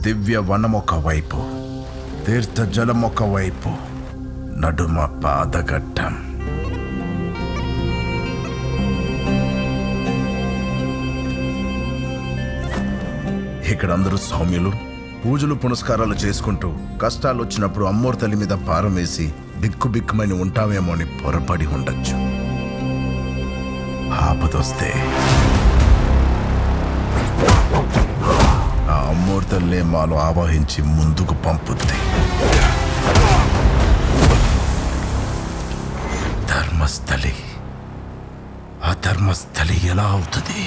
దివ్య వనం ఒకవైపు, తీర్థ జలం ఒకవైపు, నడుమ పాదఘట్టం. ఇక్కడ అందరూ సౌమ్యులు, పూజలు పునస్కారాలు చేసుకుంటూ కష్టాలు వచ్చినప్పుడు అమ్మోరు తల్లి మీద భారం వేసి బిక్కుబిక్కుమని ఉంటామేమో అని పొరపడి ఉండొచ్చు. ఆపదొస్తే ఆ అమ్మోరు తల్లే మాలో ఆవాహించి ముందుకు పంపుద్ది. ధర్మస్థలి అధర్మస్థలి ఎలా అవుతుంది?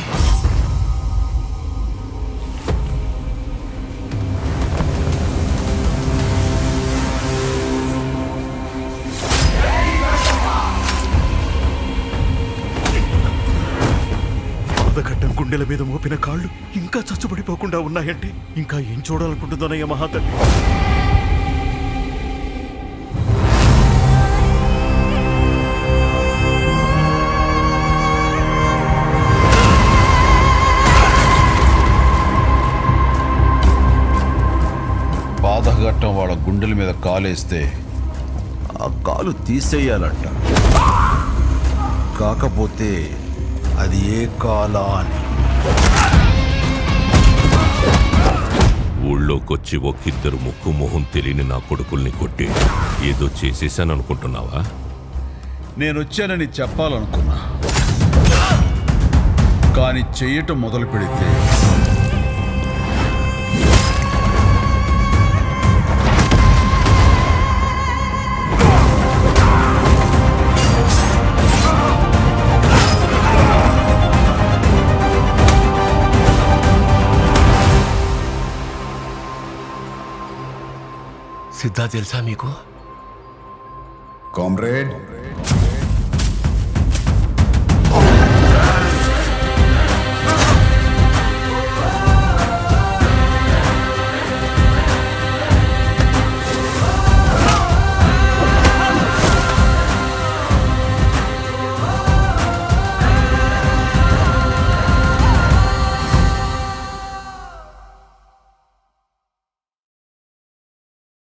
పాదఘట్టం గుండెల మీద మోపిన కాళ్ళు ఇంకా చచ్చుబడిపోకుండా ఉన్నాయంటే ఇంకా ఏం చూడాలనుకుంటుందోనయ్య మహాతల్లి. పాదఘట్టం వాళ్ళ గుండెల మీద కాలేస్తే ఆ కాలు తీసేయాలంట. కాకపోతే అది ఏ కాలా అని. ఊళ్ళోకొచ్చి ఒక్కిద్దరు ముక్కు మొహం తెలియని నా కొడుకుల్ని కొట్టి ఏదో చేసేసాననుకుంటున్నావా? నేనొచ్చానని చెప్పాలనుకున్నా, కానీ చెయ్యటం మొదలు పెడితే సిద్ధా తెలుసా మీకు? కామ్రేడ్,